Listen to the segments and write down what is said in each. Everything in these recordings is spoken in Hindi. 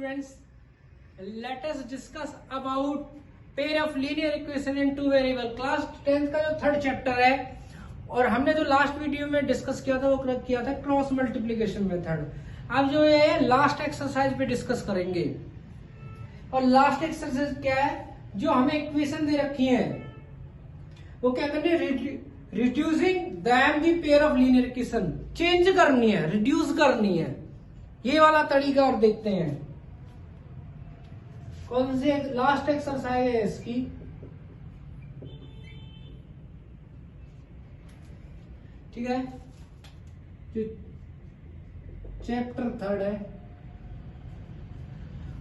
students, let us discuss about pair of linear equation in two variable. Class 10th का जो थर्ड चैप्टर है और हमने जो लास्ट वीडियो में डिस्कस किया था वो किया था क्रॉस मल्टीप्लीकेशन मेथड। अब जो ये लास्ट एक्सरसाइज पे डिस्कस करेंगे। और लास्ट एक्सरसाइज क्या है, जो हमें इक्वेशन दे रखी है वो क्या करनी है, reducing them the pair of linear equation, change करनी है, रिड्यूस करनी है। ये वाला तरीका और देखते हैं कौन सी लास्ट एक्सरसाइज है इसकी। ठीक है, जो चैप्टर थर्ड है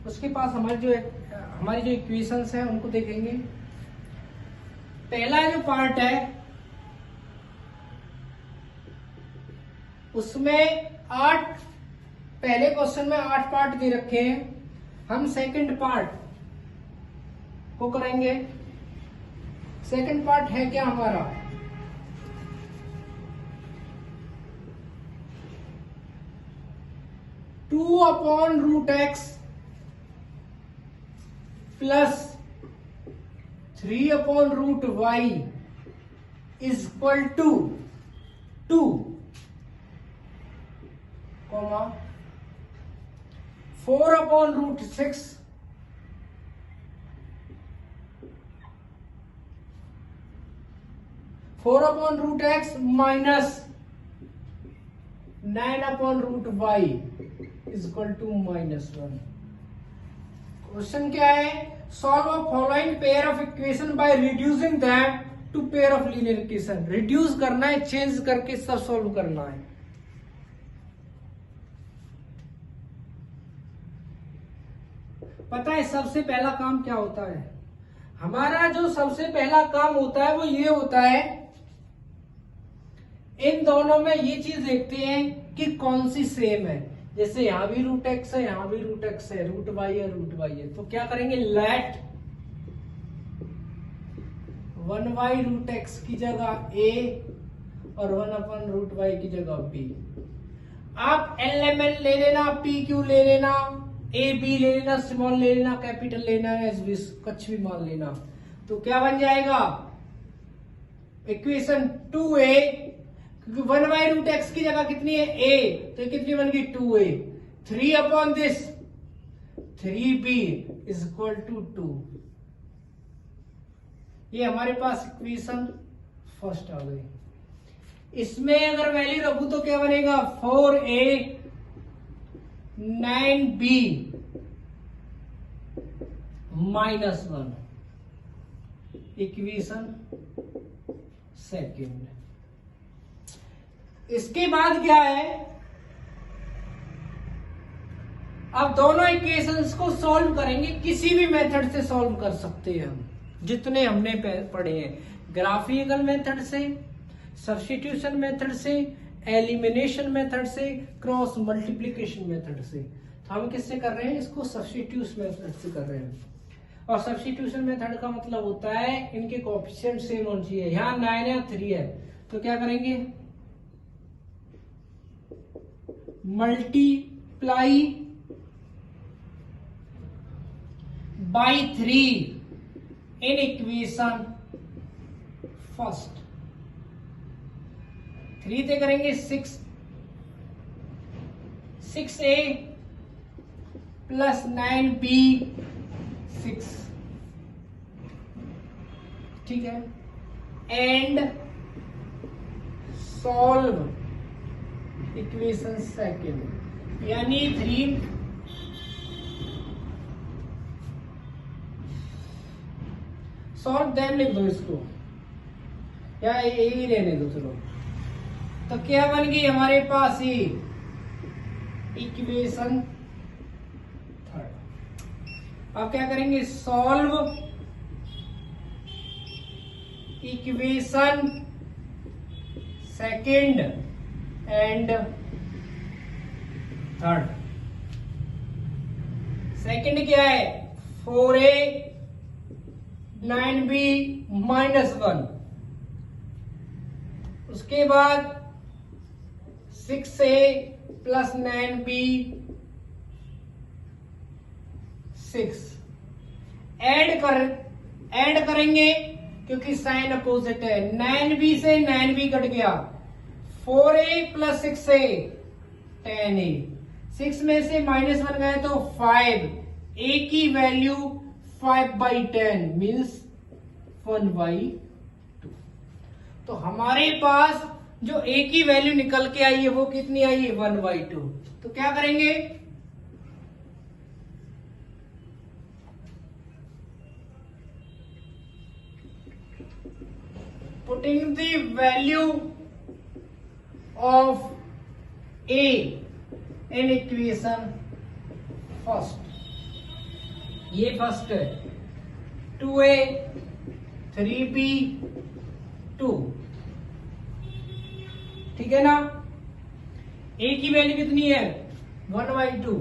उसके पास हमारी जो इक्वेशंस है उनको देखेंगे। पहला जो पार्ट है उसमें पहले क्वेश्चन में 8 पार्ट दे रखे हैं। हम सेकंड पार्ट को करेंगे। सेकंड पार्ट है क्या हमारा, two upon root x plus 3 upon root y is equal to 2 comma 4 upon root 6 4 upon root x minus 9 upon root y is equal to -1। Question क्या है, solve a following pair of equation by reducing them to pair of linear equation. Reduce करना है, चेंज करके सब सॉल्व करना है। पता है सबसे पहला काम क्या होता है, हमारा जो सबसे पहला काम होता है वो ये होता है, इन दोनों में ये चीज देखते हैं कि कौन सी सेम है। जैसे यहां भी रूट एक्स है, यहां भी रूट एक्स है, रूट वाई है, रूट वाई है, तो क्या करेंगे, लेट 1 रूट एक्स की जगह ए और 1 अपन रूट वाई की जगह बी। आप एलिमेंट ले लेना, पी क्यू ले लेना, ए बी ले लेना, स्मॉल ले लेना, कैपिटल लेना, एस बी कुछ भी मान लेना। तो क्या बन जाएगा, इक्वेशन 2a, क्योंकि 1 रूट एक्स की जगह कितनी है a, तो कितनी बन गई 2a। 3 upon this 3b is equal to 2। ये हमारे पास इक्वेशन फर्स्ट आ गई। इसमें अगर वैल्यू रखूं तो क्या बनेगा, 4a 9b -1, इक्वेशन सेकंड। इसके बाद क्या है, अब दोनों इक्वेशंस को सॉल्व करेंगे। किसी भी मेथड से सॉल्व कर सकते हैं हम, जितने हमने पढ़े हैं, ग्राफिकल मेथड से, सब्स्टिट्यूशन मेथड से, एलिमिनेशन मेथड से, क्रॉस मल्टीप्लिकेशन मेथड से। तो हम किससे कर रहे हैं, इसको सब्स्टिट्यूशन मेथड से कर रहे हैं। और सब्स्टिट्यूशन मेथड का मतलब होता है इनके कोएफिशिएंट सेम होने चाहिए। यहां 9 या 3 है तो क्या करेंगे, multiply by 3 in equation first. 3 से करेंगे 6a प्लस 9b 6, ठीक है, एंड सॉल्व इक्वेशन सेकेंड, यानी 3 सॉल्व दैम लिख दो इसको, या यही रहने दो चलो। तो क्या बन गई हमारे पास ये इक्वेशन थर्ड। अब क्या करेंगे, solve equation second and third. Second क्या है, 4a 9b -1, उसके बाद 6a प्लस 9b 6 ऐड करेंगे क्योंकि साइन अपोजिट है। 9b से 9b कट गया, 4a प्लस 6a 10a। 6 में से -1 गए तो 5, a की वैल्यू 5/10 मीन्स 1/2। तो हमारे पास जो a की वैल्यू निकल के आई है वो कितनी आई है 1/2। तो क्या करेंगे, putting the value of a in equation first, ये फर्स्ट है 2a 3b 2, ठीक है ना। a की वैल्यू कितनी है 1/2,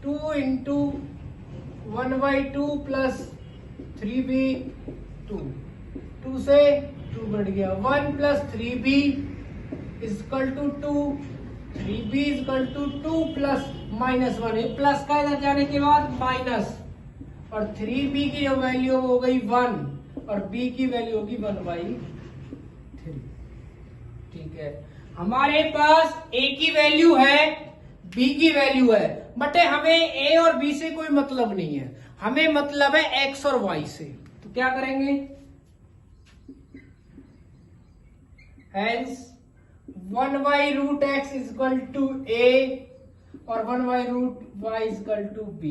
2 इंटू 1/2 प्लस 3b 2, 2 से 2 बढ़ गया, 1 plus 3b is equal to 2, 3b is equal to 2 plus -1, एक प्लस का इधर जाने के बाद माइनस, और 3b की वैल्यू हो गई 1 और b की वैल्यू होगी 1/3। ठीक है, हमारे पास a की वैल्यू है, b की वैल्यू है, बट हमें a और b से कोई मतलब नहीं है, हमें मतलब है x और y से। तो क्या करेंगे, hence 1/√x is equal to a और 1/√y is equal to b।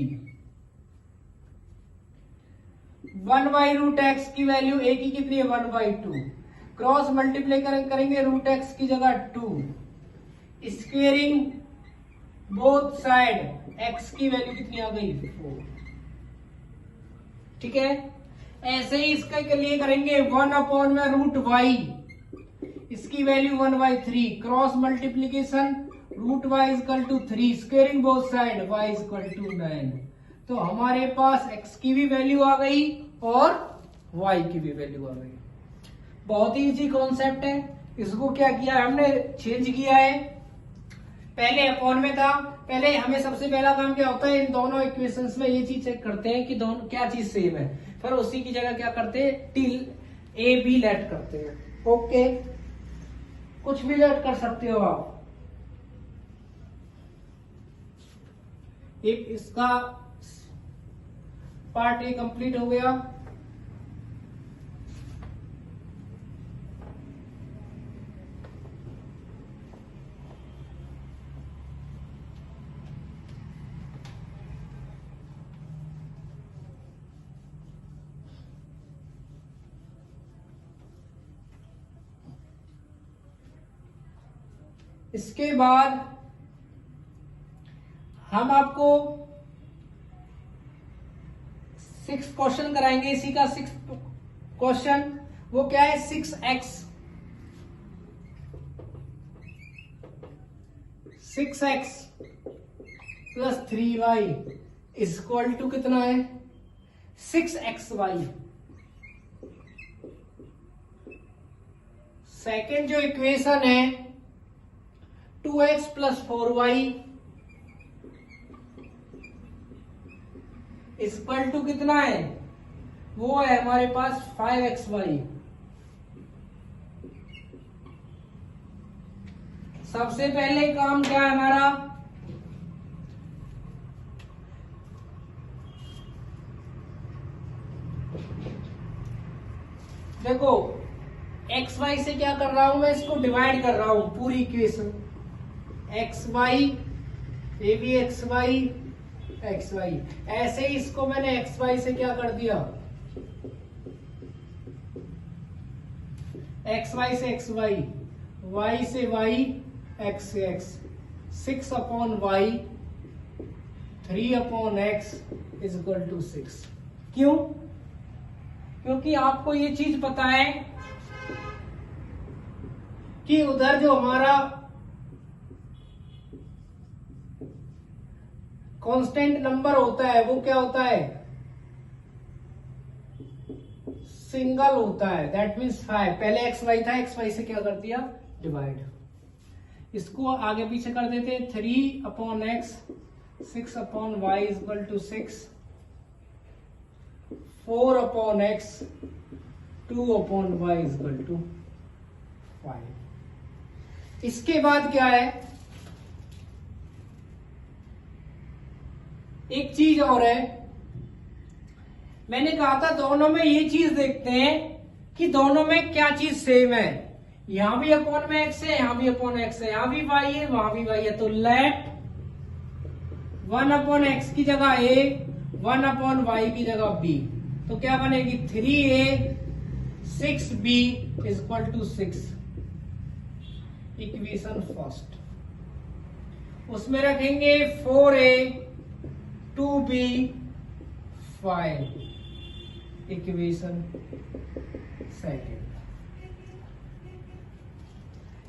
1/√x की वैल्यू a की कितनी है 1/2, क्रॉस मल्टीप्लाई करेंगे √x की जगह 2, स्क्वेयरिंग बोथ साइड, x की वैल्यू कितनी आ गई 4। ठीक है, ऐसे ही इसका लिए करेंगे 1/√y, इसकी value 1/3, cross multiplication √y equal to 3, squaring both side y equal to 9। तो हमारे पास x की भी वैल्यू आ गई और y की भी वैल्यू आ गई। बहुत ही इजी कॉन्सेप्ट है, इसको क्या किया हमने, चेंज किया है। पहले अपॉन में था, पहले हमें सबसे पहला काम क्या होता है, इन दोनों इक्वेशंस में ये चीज चेक करते हैं कि दोनों क्या चीज सेम है, फिर उसी की जगह क्या करते हैं टिल a b लेट करते हैं। ओके, कुछ भी लेट कर सकते हो आप। एक इसका पार्ट ए कंप्लीट हो गया। इसके बाद हम आपको 6 क्वेश्चन कराएंगे। इसी का 6 क्वेश्चन वो क्या है, 6x plus 3y is equal to कितना है 6xy। सेकेंड जो इक्वेशन है 2x plus 4y equal to कितना है, वो है हमारे पास 5xy। सबसे पहले काम क्या है हमारा, देखो xy से क्या कर रहा हूं मैं, इसको डिवाइड कर रहा हूं पूरी इक्वेशन, xy ये भी xy xy, ऐसे ही इसको मैंने xy से क्या कर दिया, xy से xy, y से y, x से x, 6/y 3/x is equal to 6। क्यों, क्योंकि आपको ये चीज पता है कि उधर जो हमारा कांस्टेंट नंबर होता है वो क्या होता है, सिंगल होता है, दैट मीन्स 5। पहले xy था, xy से क्या कर दिया डिवाइड, इसको आगे पीछे कर देते 3/x 6/y equal to 6 4 upon x 2 upon y equal to 5। इसके बाद क्या है, एक चीज और है, मैंने कहा था दोनों में ये चीज देखते हैं कि दोनों में क्या चीज सेम है। यहां भी अपॉन में एक्स है, यहां भी अपॉन एक्स है, यहां भी वाई है, वहां भी वाई है। तो लेट 1 अपॉन एक्स की जगह ए, 1 अपॉन वाई की जगह बी। तो क्या बनेगी 3a 6b is equal to 6। Equation first, उसमें रखेंगे 4a 2b 5। इक्वेशन सेकेंड,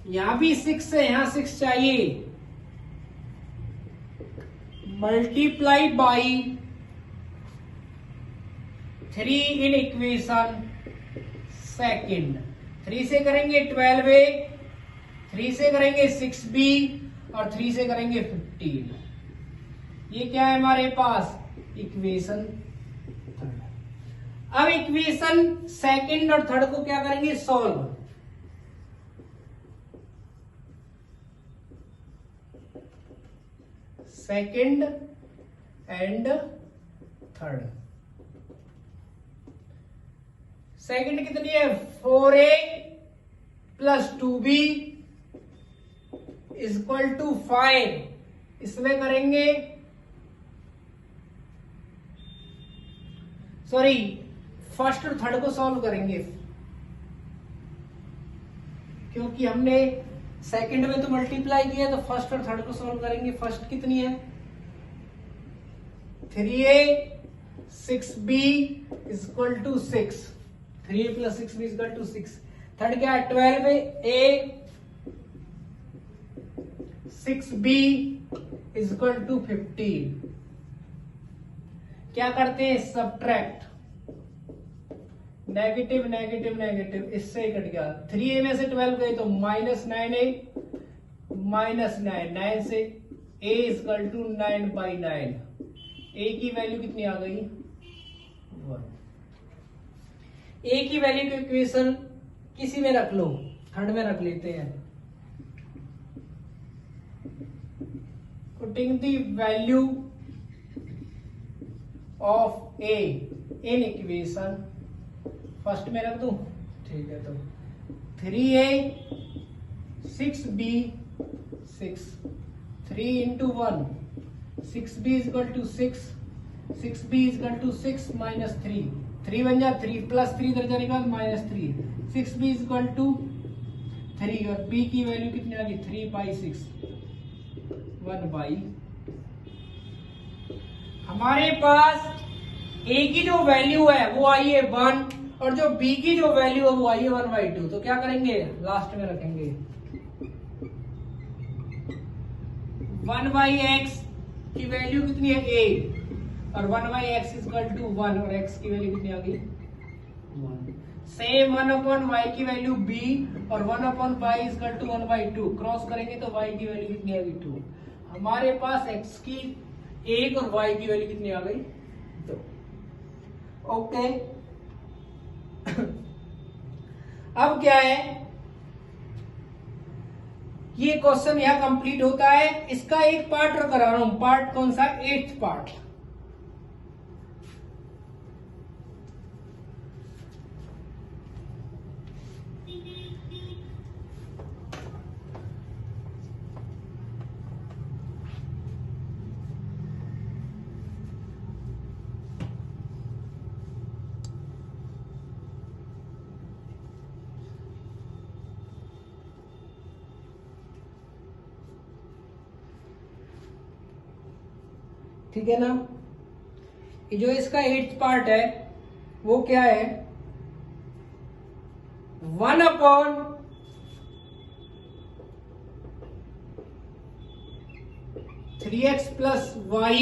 यहां भी 6 है, यहां 6 चाहिए, multiply by 3 in equation second. 3 से करेंगे 12a, 3 से करेंगे 6b और 3 से करेंगे 15। ये क्या है हमारे पास, इक्वेशन थर्ड। अब इक्वेशन सेकंड और थर्ड को क्या करेंगे, solve. Second and third. Second कितनी है, 4a plus 2b is equal to 5। इसमें करेंगे, सॉरी फर्स्ट और थर्ड को सॉल्व करेंगे, क्योंकि हमने सेकंड में तो मल्टीप्लाई किया, तो फर्स्ट और थर्ड को सॉल्व करेंगे। फर्स्ट कितनी है 3a 6b is equal to 6, 3a plus 6b is equal to 6। Third क्या है 12a 6b is equal to 15। क्या करते हैं, सब्ट्रैक्ट, नेगेटिव नेगेटिव नेगेटिव, इससे ही कट गया। 3a में से 12 गए तो माइनस 9a माइनस 9, 9 से a इजकल टू 9/9। a की वैल्यू कितनी आ गई 1। a की वैल्यू की इक्वेशन किसी में रख लो, थर्ड में रख लेते हैं। Putting the value of a in equation first में रख दूं, ठीक है। तो 3a 6b 6, 3 into 1 6b is equal to 6, 6b is equal to 6 minus 3, 3 बन जा 3 प्लस 3 इधर जाने के बाद minus 3, 6b is equal to 3 और b की वैल्यू कितनी आ गई 3/6, 1/। हमारे पास a की जो वैल्यू है वो आई है 1 और जो b की जो वैल्यू है वो आई है 1/2। तो क्या करेंगे, लास्ट में रखेंगे 1/x की वैल्यू कितनी है a और 1/x इज इक्वल टू 1 और x की वैल्यू कितनी आ गई 1। सेम 1/y की वैल्यू b और 1/y is equal to 1/2। Cross करेंगे तो y की वैल्यू कितनी आ गई 2। हमारे पास x की 1 और y की वैल्यू कितनी आ गई 2। ओके अब क्या है, ये क्वेश्चन यहां कंप्लीट होता है। इसका एक पार्ट और करा रहा हूं, पार्ट कौन सा, 8th पार्ट। ठीक है ना, ये जो इसका 8th पार्ट है वो क्या है, 1/3x plus y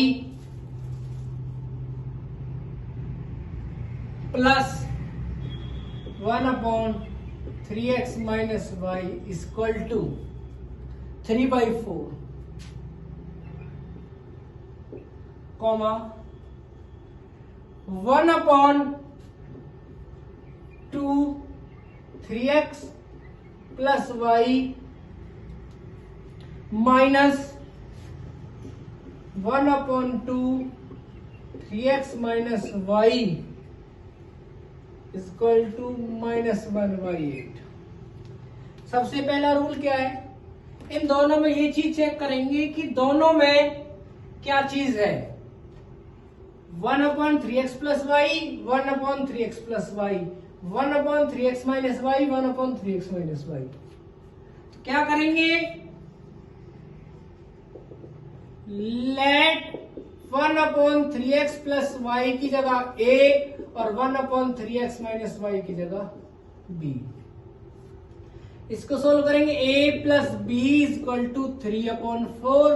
plus 1/3x minus y is equal to 3/4 comma 1/2 3x plus y minus 1/2 3x minus y equal to -1/8। सबसे पहला रूल क्या है, इन दोनों में ये चीज चेक करेंगे कि दोनों में क्या चीज है। 1/3x plus y 1/3x plus y 1/3x minus y 1/3x minus y. क्या करेंगे, लेट 1/3x प्लस वाई की जगह a और 1/3x माइनस वाई की जगह b। इसको सोल्व करेंगे, a plus b equal to 3/4,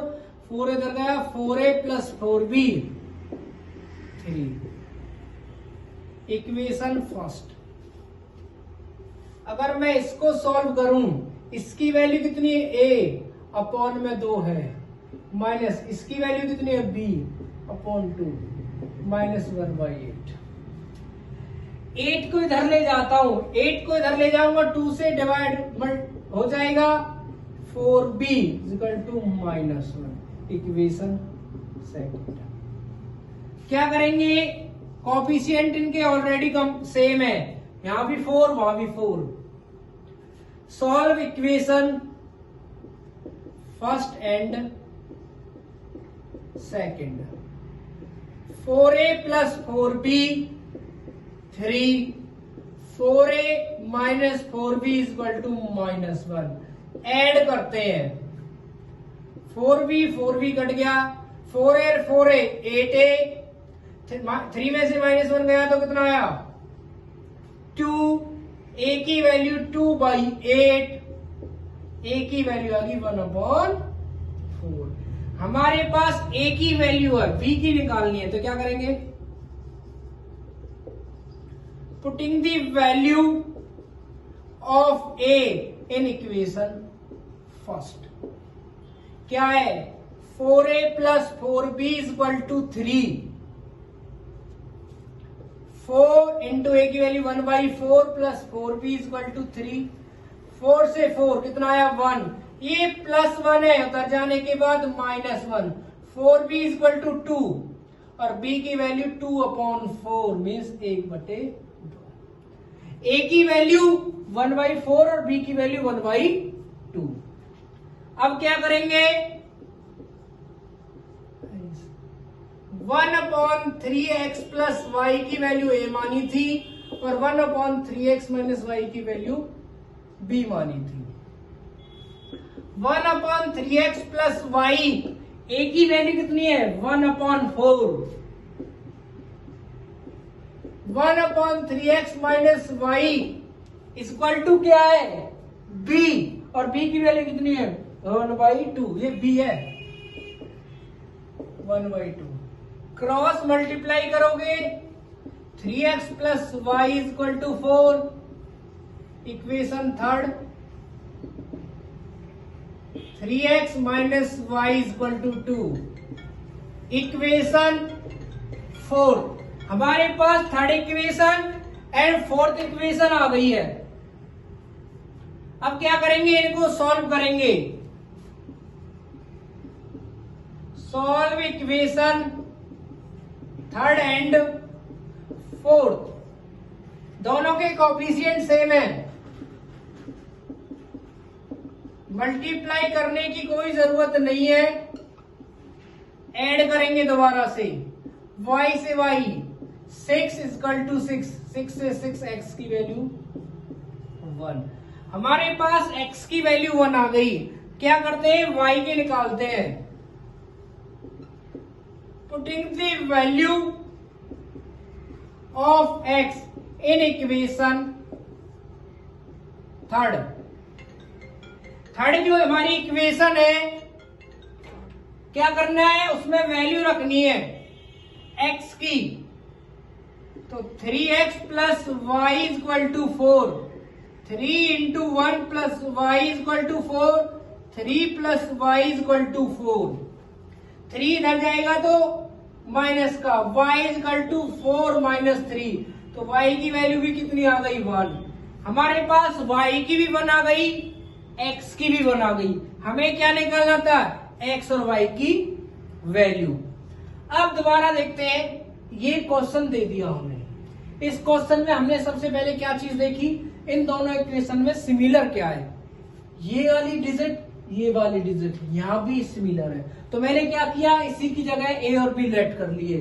4 इधर गया 4a plus 4b 3। Equation first. अगर मैं इसको सॉल्व करूं, इसकी वैल्यू कितनी है, a अपॉन में 2 है, माइनस इसकी वैल्यू कितनी है, b अपॉन 2 -1/8। 8 को इधर ले जाता हूं, 8 को इधर ले जाऊंगा 2 से डिवाइड हो जाएगा 4b equal to -1। Equation second. क्या करेंगे, कोफिशिएंट इनके ऑलरेडी कम सेम है, यहां भी 4 वहां भी 4। Solve equation first and second. 4a plus 4b 3, 4a minus 4b equal to -1। Add करते हैं, 4b कट गया, 4a 8a, 3 में से -1 गया तो कितना आया 2, a की वैल्यू 2/8, a की वैल्यू आ गई 1/4। हमारे पास a की वैल्यू है, b की निकालनी है, तो क्या करेंगे, putting the value of a in equation first. क्या है, 4a plus 4b equal to 3, 4 into a की value 1/4 plus 4b equal to 3, 4 से 4 कितना आया 1, ये +1 है, उधर जाने के बाद -1, 4b इक्वल टू 2 और b की वैल्यू 2/4 मीन्स 1/2। a की वैल्यु 1/4 और b की वैल्यू 1/2। अब क्या करेंगे, 1/3x प्लस वाई की वैल्यू a मानी थी और 1/3x माइनस वाई की वैल्यू b मानी थी। 1/3x प्लस वाई, a की वैल्यू कितनी है 1/4, 1/3x minus y equal to क्या है b, और b की वैल्यू कितनी है 1/2, ये b है 1/2। क्रॉस मल्टीप्लाई करोगे 3x plus y equal to 4, equation third 3x minus y equal to 2, equation fourth. हमारे पास third equation and fourth equation आ गई है। अब क्या करेंगे, इनको सॉल्व करेंगे। Solve equation third and fourth, दोनों के कोफिशिएंट सेम है, मल्टीप्लाई करने की कोई जरूरत नहीं है। ऐड करेंगे दोबारा से, y से y 6 इक्वल टू 6, 6 से 6 x की वैल्यू 1। हमारे पास x की वैल्यू 1 आ गई। क्या करते हैं, y के निकालते हैं। Putting the value of x in equation third. Third जो हमारी इक्वेशन है, क्या करना है, उसमें वैल्यू रखनी है x की। तो 3x plus y equal to 4, 3 into 1 plus y equal to 4, 3 plus y equal to 4। 3 इधर जाएगा तो माइनस का y इजकल टू 4 माइनस 3, तो y की वैल्यू भी कितनी आ गई 1। हमारे पास y की भी 1 आ गई, x की भी 1 आ गई। हमें क्या निकालना था, x और y की वैल्यू। अब दोबारा देखते हैं, ये क्वेश्चन दे दिया हमने। इस क्वेश्चन में हमने सबसे पहले क्या चीज देखी, इन दोनों इक्वेशन में सिमिलर क्या है, ये वाली डिजिट ये वाली डिजिट यहां भी सिमिलर है। तो मैंने क्या किया, इसी की जगह a और b लेट कर लिए,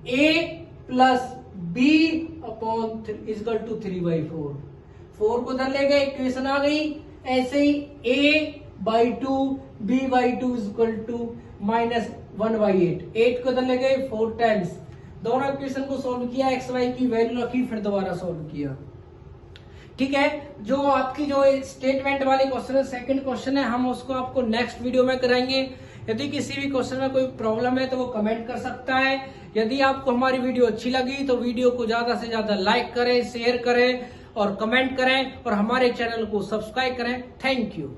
a plus b upon equal to 3/4। 4 को उधर ले गए, इक्वेशन आ गई। ऐसे ही a/2 b/2 is equal to minus 1/8। 8 को उधर ले गए, 4 टाइम्स। दोनों इक्वेशन को सोल्व किया, एक्स वाई की वैल्यू रखी, फिर दोबारा सोल्व किया। ठीक है, जो आपकी जो स्टेटमेंट वाली क्वेश्चन है, सेकंड क्वेश्चन है, हम उसको आपको नेक्स्ट वीडियो में कराएंगे। यदि किसी भी क्वेश्चन में कोई प्रॉब्लम है तो वो कमेंट कर सकता है। यदि आपको हमारी वीडियो अच्छी लगी तो वीडियो को ज्यादा से ज्यादा लाइक करें, शेयर करें और कमेंट करें और हमारे चैनल को सब्सक्राइब करें। Thank you.